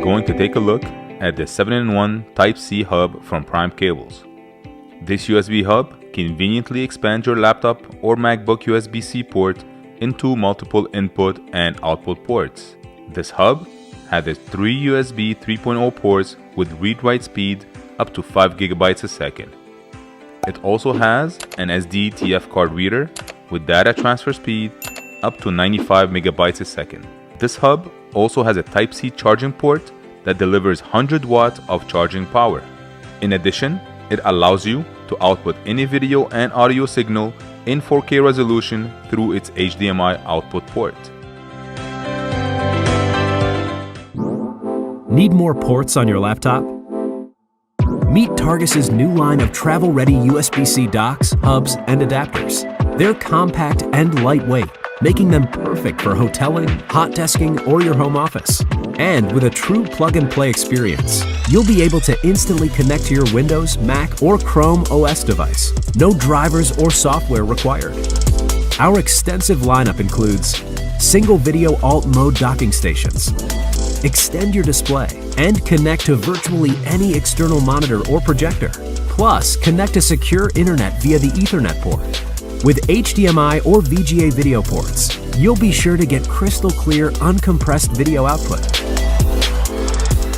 going to take a look at the 7-in-1 Type-C hub from Prime Cables. This USB hub conveniently expands your laptop or MacBook USB-C port into multiple input and output ports. This hub has 3 USB 3.0 ports with read-write speed up to 5 GB a second. It also has an SD/TF card reader with data transfer speed up to 95 MB a second. This hub also has a Type-C charging port that delivers 100 watts of charging power. In addition, it allows you to output any video and audio signal in 4K resolution through its HDMI output port. Need more ports on your laptop? Meet Targus' new line of travel-ready USB-C docks, hubs, and adapters. They're compact and lightweight, making them perfect for hoteling, hot desking, or your home office. And with a true plug-and-play experience, you'll be able to instantly connect to your Windows, Mac, or Chrome OS device. No drivers or software required. Our extensive lineup includes single video alt mode docking stations, extend your display, and connect to virtually any external monitor or projector. Plus, connect to secure internet via the Ethernet port. With HDMI or VGA video ports, you'll be sure to get crystal clear, uncompressed video output.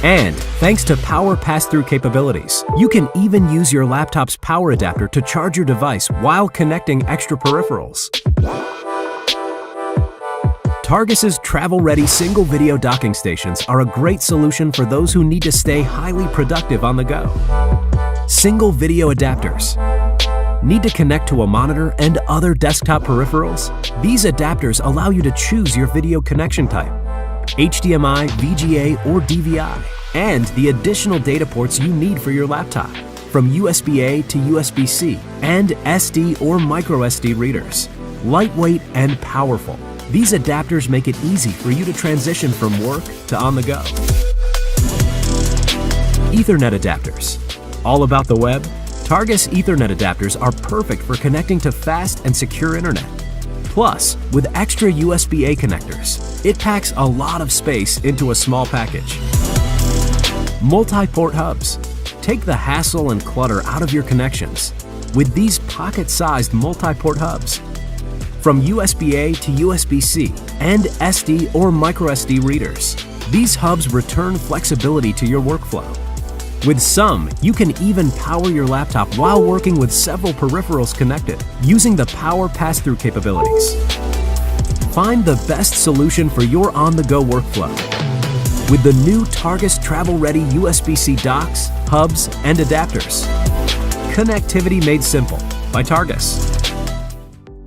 And thanks to power pass-through capabilities, you can even use your laptop's power adapter to charge your device while connecting extra peripherals. Targus' travel-ready single video docking stations are a great solution for those who need to stay highly productive on the go. Single video adapters. Need to connect to a monitor and other desktop peripherals? These adapters allow you to choose your video connection type, HDMI, VGA, or DVI, and the additional data ports you need for your laptop, from USB-A to USB-C, and SD or microSD readers. Lightweight and powerful, these adapters make it easy for you to transition from work to on the go. Ethernet adapters. All about the web? Targus Ethernet adapters are perfect for connecting to fast and secure internet. Plus, with extra USB-A connectors, it packs a lot of space into a small package. Multiport hubs. Take the hassle and clutter out of your connections with these pocket-sized multi-port hubs. From USB-A to USB-C and SD or microSD readers, these hubs return flexibility to your workflow. With some, you can even power your laptop while working with several peripherals connected, using the power pass-through capabilities. Find the best solution for your on-the-go workflow with the new Targus travel-ready USB-C docks, hubs, and adapters. Connectivity made simple by Targus.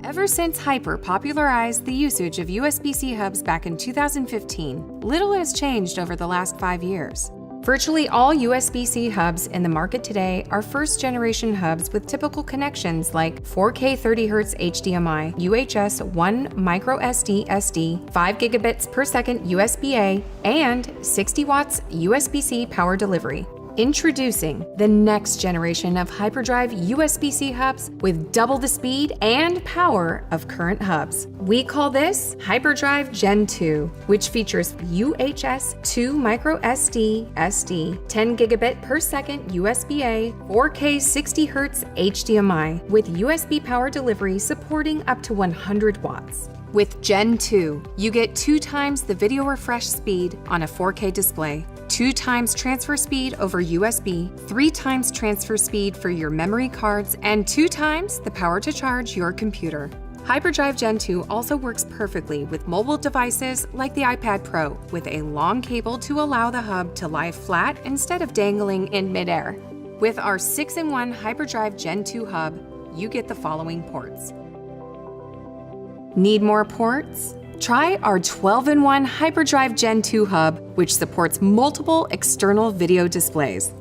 Ever since Hyper popularized the usage of USB-C hubs back in 2015, little has changed over the last 5 years. Virtually all USB-C hubs in the market today are first-generation hubs with typical connections like 4K 30Hz HDMI, UHS 1 microSD SD, 5 gigabits per second USB-A, and 60 watts USB-C power delivery. Introducing the next generation of HyperDrive USB-C hubs with double the speed and power of current hubs. We call this HyperDrive Gen 2, which features UHS 2 microSD SD, 10 gigabit per second USB-A, 4K 60Hz HDMI, with USB power delivery supporting up to 100 watts. With Gen 2, you get 2 times the video refresh speed on a 4K display, 2 times transfer speed over USB, 3 times transfer speed for your memory cards, and 2 times the power to charge your computer. HyperDrive Gen 2 also works perfectly with mobile devices like the iPad Pro, with a long cable to allow the hub to lie flat instead of dangling in midair. With our 6-in-1 HyperDrive Gen 2 hub, you get the following ports. Need more ports? Try our 12-in-1 HyperDrive Gen 2 hub, which supports multiple external video displays.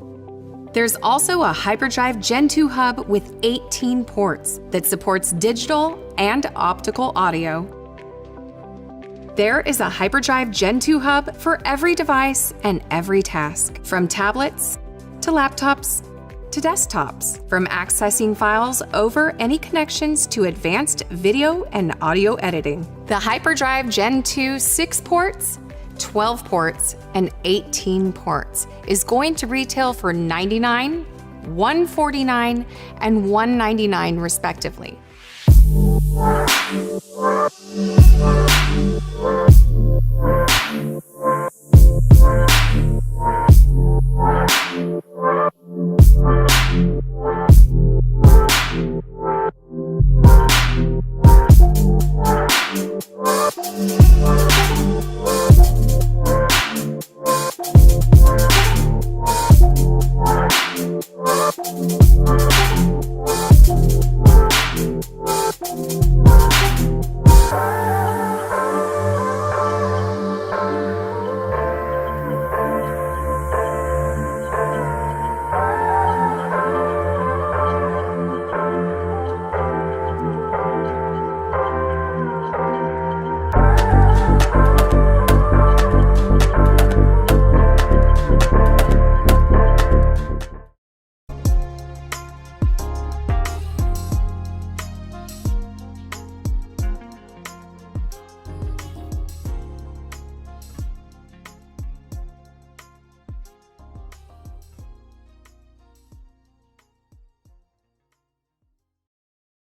There's also a HyperDrive Gen 2 hub with 18 ports that supports digital and optical audio. There is a HyperDrive Gen 2 hub for every device and every task, from tablets to laptops to desktops, from accessing files over any connections to advanced video and audio editing. The HyperDrive Gen 2 6 ports 12 ports, and 18 ports, is going to retail for $99, $149, and $199 respectively.